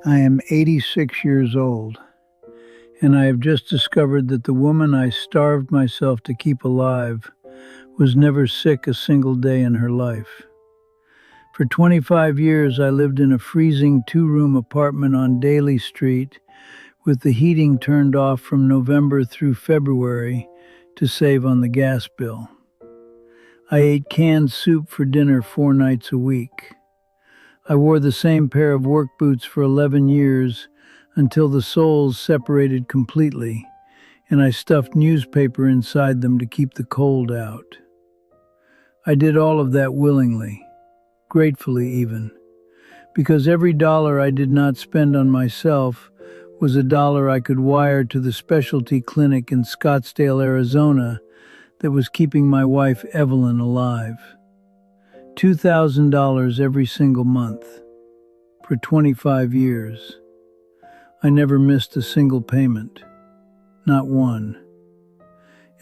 I am 86 years old, and I have just discovered that the woman I starved myself to keep alive was never sick a single day in her life. For 25 years, I lived in a freezing two-room apartment on Daly Street with the heating turned off from November through February to save on the gas bill. I ate canned soup for dinner 4 nights a week. I wore the same pair of work boots for 11 years until the soles separated completely, and I stuffed newspaper inside them to keep the cold out. I did all of that willingly, gratefully even, because every dollar I did not spend on myself was a dollar I could wire to the specialty clinic in Scottsdale, Arizona that was keeping my wife Evelyn alive. $2,000 every single month. For 25 years. I never missed a single payment. Not one.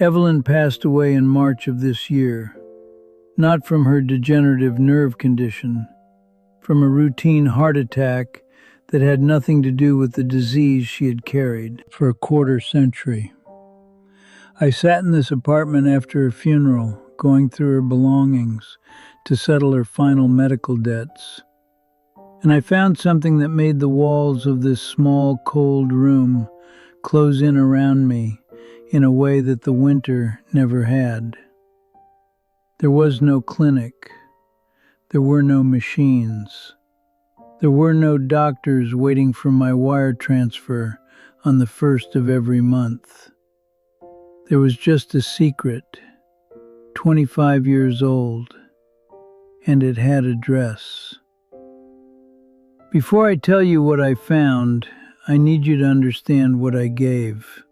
Evelyn passed away in March of this year. Not from her degenerative nerve condition, from a routine heart attack that had nothing to do with the disease she had carried for a quarter century. I sat in this apartment after her funeral, going through her belongings to settle her final medical debts. And I found something that made the walls of this small, cold room close in around me in a way that the winter never had. There was no clinic. There were no machines. There were no doctors waiting for my wire transfer on the first of every month. There was just a secret, 25 years old, and it had a dress. Before I tell you what I found, I need you to understand what I gave.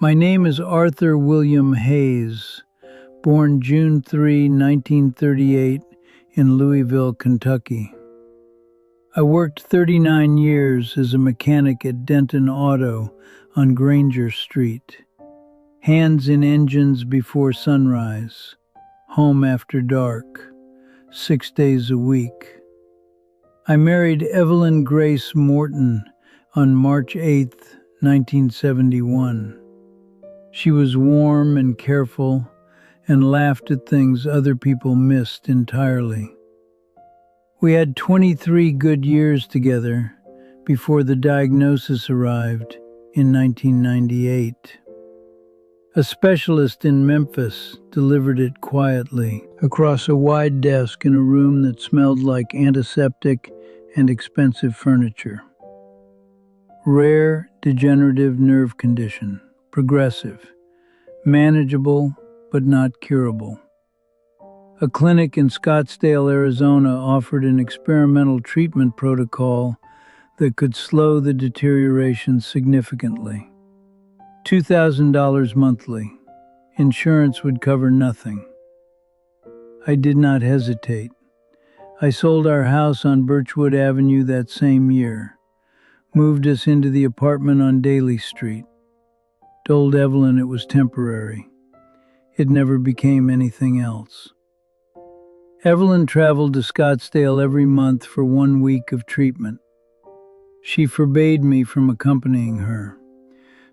My name is Arthur William Hayes, born June 3, 1938, in Louisville, Kentucky. I worked 39 years as a mechanic at Denton Auto on Granger Street. Hands in engines before sunrise, home after dark, 6 days a week. I married Evelyn Grace Morton on March 8, 1971. She was warm and careful and laughed at things other people missed entirely. We had 23 good years together before the diagnosis arrived in 1998. A specialist in Memphis delivered it quietly across a wide desk in a room that smelled like antiseptic and expensive furniture. Rare degenerative nerve condition, progressive, manageable but not curable. A clinic in Scottsdale, Arizona offered an experimental treatment protocol that could slow the deterioration significantly. $2,000 monthly. Insurance would cover nothing. I did not hesitate. I sold our house on Birchwood Avenue that same year, moved us into the apartment on Daly Street, told Evelyn it was temporary. It never became anything else. Evelyn traveled to Scottsdale every month for 1 week of treatment. She forbade me from accompanying her.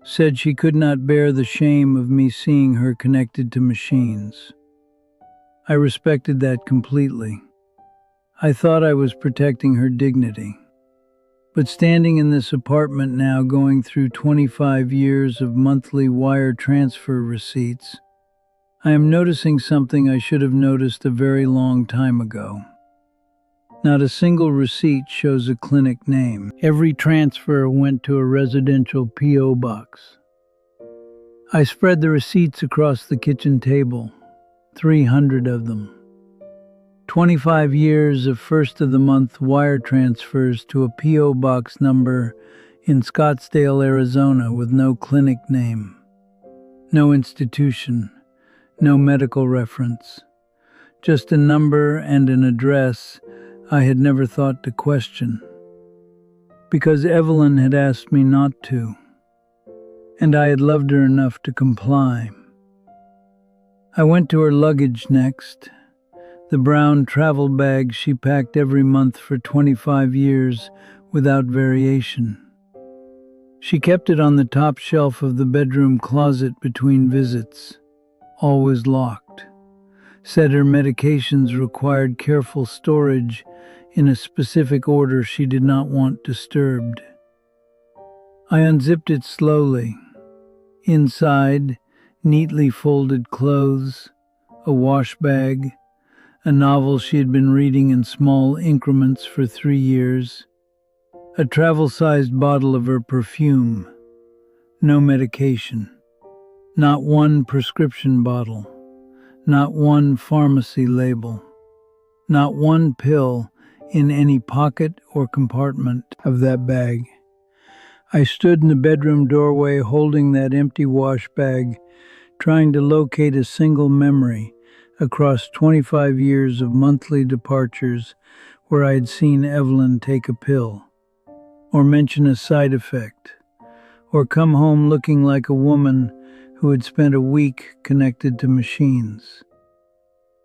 Said she could not bear the shame of me seeing her connected to machines. I respected that completely. I thought I was protecting her dignity. But standing in this apartment now going through 25 years of monthly wire transfer receipts, I am noticing something I should have noticed a very long time ago. Not a single receipt shows a clinic name. Every transfer went to a residential P.O. box. I spread the receipts across the kitchen table, 300 of them. 25 years of first-of-the-month wire transfers to a P.O. box number in Scottsdale, Arizona with no clinic name, no institution, no medical reference, just a number and an address I had never thought to question, because Evelyn had asked me not to, and I had loved her enough to comply. I went to her luggage next, the brown travel bag she packed every month for 25 years without variation. She kept it on the top shelf of the bedroom closet between visits, always locked. Said her medications required careful storage in a specific order she did not want disturbed. I unzipped it slowly. Inside, neatly folded clothes, a wash bag, a novel she had been reading in small increments for 3 years, a travel-sized bottle of her perfume, no medication, not one prescription bottle, not one pharmacy label, not one pill in any pocket or compartment of that bag. I stood in the bedroom doorway holding that empty wash bag, trying to locate a single memory across 25 years of monthly departures where I had seen Evelyn take a pill, or mention a side effect, or come home looking like a woman who had spent a week connected to machines.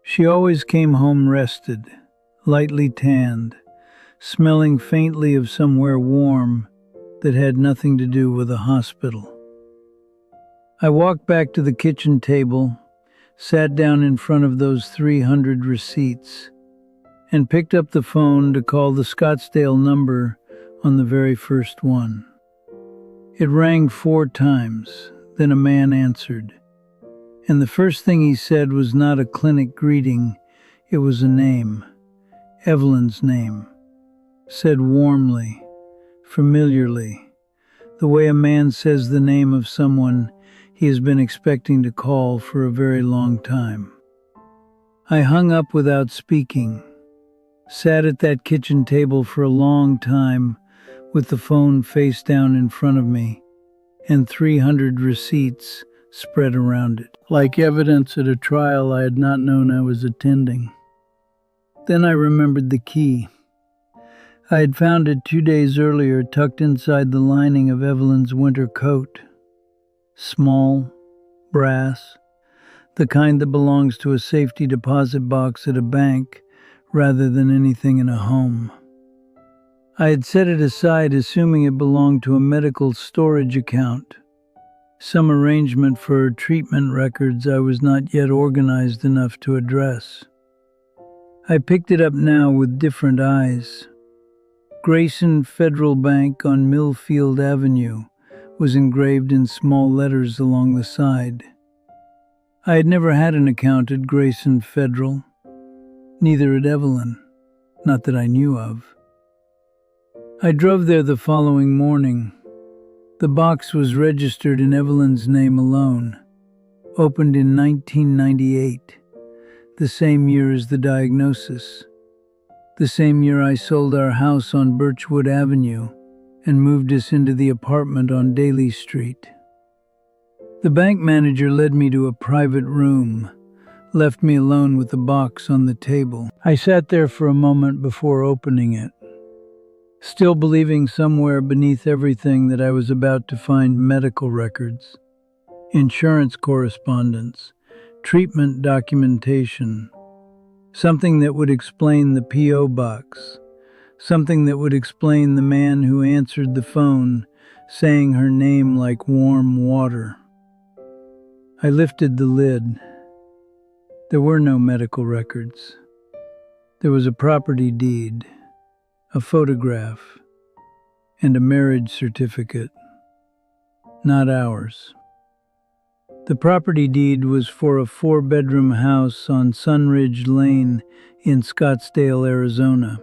She always came home rested, lightly tanned, smelling faintly of somewhere warm that had nothing to do with a hospital. I walked back to the kitchen table, sat down in front of those 300 receipts, and picked up the phone to call the Scottsdale number on the very first one. It rang 4 times, then a man answered. And the first thing he said was not a clinic greeting, it was a name, Evelyn's name, said warmly, familiarly, the way a man says the name of someone he has been expecting to call for a very long time. I hung up without speaking, sat at that kitchen table for a long time with the phone face down in front of me and 300 receipts spread around it, like evidence at a trial I had not known I was attending. Then I remembered the key. I had found it 2 days earlier tucked inside the lining of Evelyn's winter coat. Small, brass, the kind that belongs to a safety deposit box at a bank rather than anything in a home. I had set it aside assuming it belonged to a medical storage account, some arrangement for her treatment records I was not yet organized enough to address. I picked it up now with different eyes. Grayson Federal Bank on Millfield Avenue was engraved in small letters along the side. I had never had an account at Grayson Federal, neither had Evelyn, not that I knew of. I drove there the following morning. The box was registered in Evelyn's name alone, opened in 1998, the same year as the diagnosis. The same year I sold our house on Birchwood Avenue and moved us into the apartment on Daly Street. The bank manager led me to a private room, left me alone with the box on the table. I sat there for a moment before opening it, still believing somewhere beneath everything that I was about to find medical records, insurance correspondence, treatment documentation, something that would explain the P.O. box, something that would explain the man who answered the phone, saying her name like warm water. I lifted the lid. There were no medical records. There was a property deed, a photograph, and a marriage certificate. Not ours. The property deed was for a 4-bedroom house on Sunridge Lane in Scottsdale, Arizona,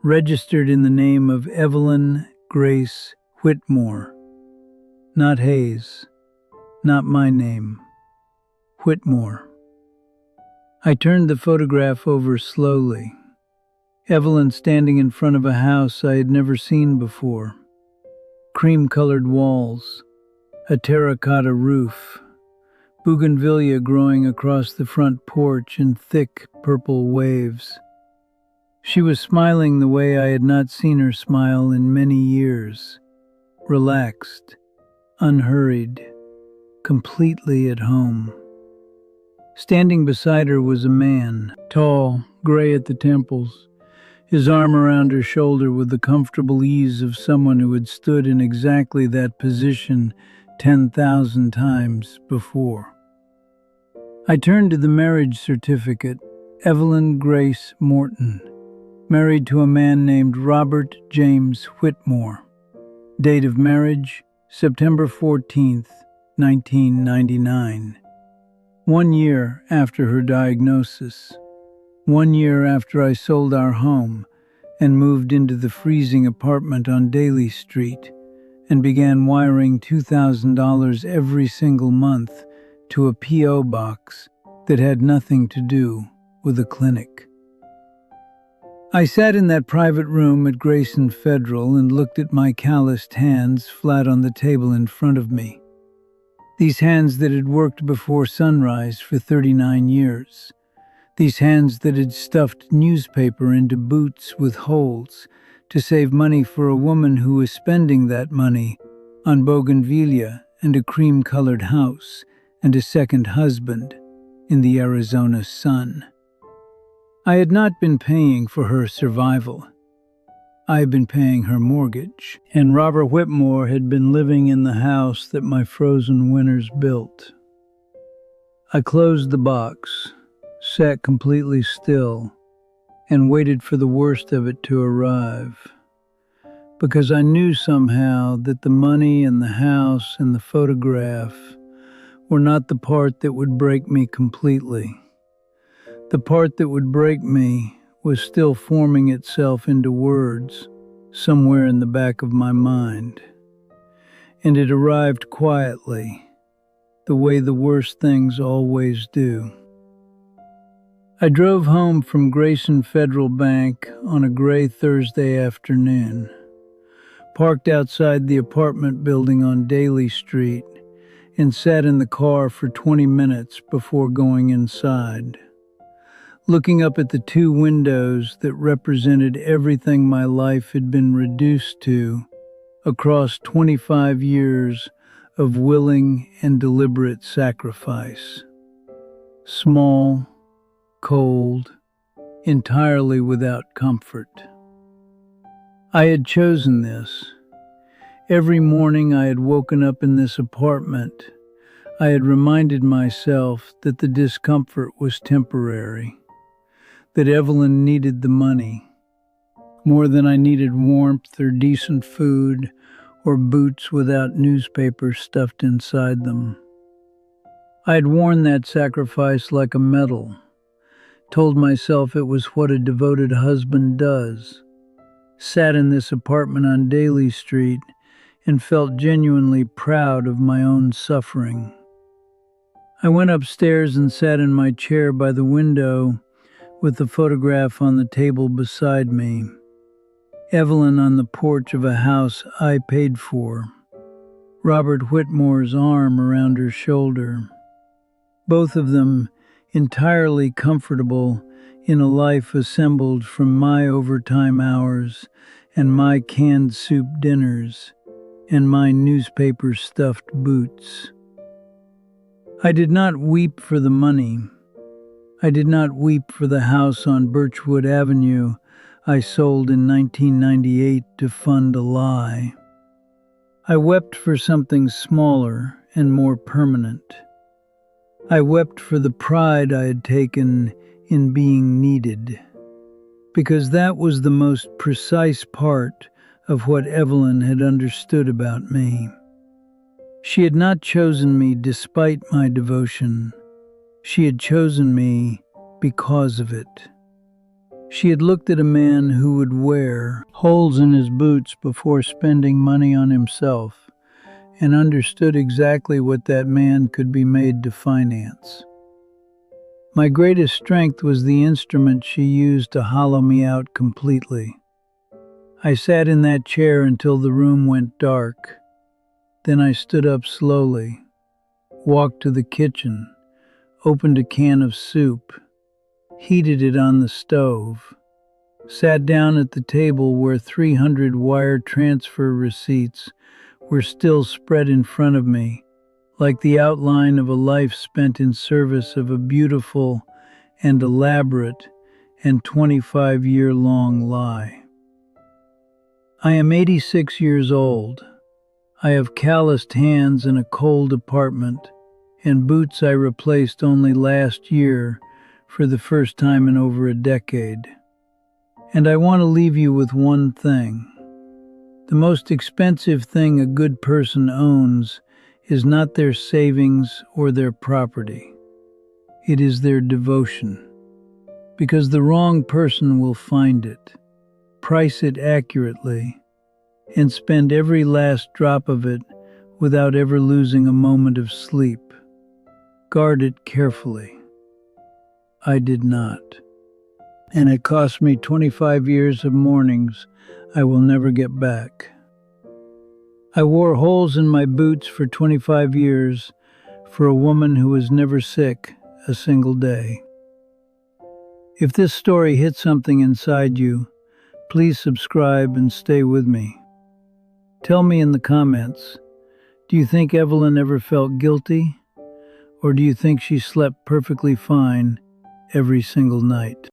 registered in the name of Evelyn Grace Whitmore. Not Hayes, not my name, Whitmore. I turned the photograph over slowly. Evelyn standing in front of a house I had never seen before. Cream-colored walls, a terracotta roof, bougainvillea growing across the front porch in thick purple waves. She was smiling the way I had not seen her smile in many years, relaxed, unhurried, completely at home. Standing beside her was a man, tall, gray at the temples, his arm around her shoulder with the comfortable ease of someone who had stood in exactly that position 10,000 times before. I turned to the marriage certificate. Evelyn Grace Morton, married to a man named Robert James Whitmore. Date of marriage, September 14th, 1999. 1 year after her diagnosis. 1 year after I sold our home and moved into the freezing apartment on Daly Street and began wiring $2,000 every single month to a P.O. box that had nothing to do with a clinic. I sat in that private room at Grayson Federal and looked at my calloused hands flat on the table in front of me. These hands that had worked before sunrise for 39 years. These hands that had stuffed newspaper into boots with holes to save money for a woman who was spending that money on bougainvillea and a cream-colored house and a second husband in the Arizona sun. I had not been paying for her survival. I had been paying her mortgage, and Robert Whitmore had been living in the house that my frozen winters built. I closed the box, sat completely still, and waited for the worst of it to arrive, because I knew somehow that the money and the house and the photograph were not the part that would break me completely. The part that would break me was still forming itself into words somewhere in the back of my mind. And it arrived quietly, the way the worst things always do. I drove home from Grayson Federal Bank on a gray Thursday afternoon, parked outside the apartment building on Daly Street, and sat in the car for 20 minutes before going inside, looking up at the two windows that represented everything my life had been reduced to across 25 years of willing and deliberate sacrifice. Small, cold, entirely without comfort. I had chosen this. Every morning I had woken up in this apartment, I had reminded myself that the discomfort was temporary, that Evelyn needed the money, more than I needed warmth or decent food or boots without newspaper stuffed inside them. I had worn that sacrifice like a medal, told myself it was what a devoted husband does, sat in this apartment on Daly Street and felt genuinely proud of my own suffering. I went upstairs and sat in my chair by the window with the photograph on the table beside me. Evelyn on the porch of a house I paid for. Robert Whitmore's arm around her shoulder. Both of them entirely comfortable in a life assembled from my overtime hours and my canned soup dinners and my newspaper-stuffed boots. I did not weep for the money. I did not weep for the house on Birchwood Avenue I sold in 1998 to fund a lie. I wept for something smaller and more permanent. I wept for the pride I had taken in being needed, because that was the most precise part of what Evelyn had understood about me. She had not chosen me despite my devotion. She had chosen me because of it. She had looked at a man who would wear holes in his boots before spending money on himself and understood exactly what that man could be made to finance. My greatest strength was the instrument she used to hollow me out completely. I sat in that chair until the room went dark. Then I stood up slowly, walked to the kitchen, opened a can of soup, heated it on the stove, sat down at the table where 300 wire transfer receipts were still spread in front of me, like the outline of a life spent in service of a beautiful and elaborate and 25-year-long lie. I am 86 years old. I have calloused hands in a cold apartment and boots I replaced only last year for the first time in over a decade. And I want to leave you with one thing. The most expensive thing a good person owns is not their savings or their property. It is their devotion. Because the wrong person will find it, price it accurately, and spend every last drop of it without ever losing a moment of sleep. Guard it carefully. I did not. And it cost me 25 years of mornings I will never get back. I wore holes in my boots for 25 years for a woman who was never sick a single day. If this story hit something inside you, please subscribe and stay with me. Tell me in the comments, do you think Evelyn ever felt guilty? Or do you think she slept perfectly fine every single night?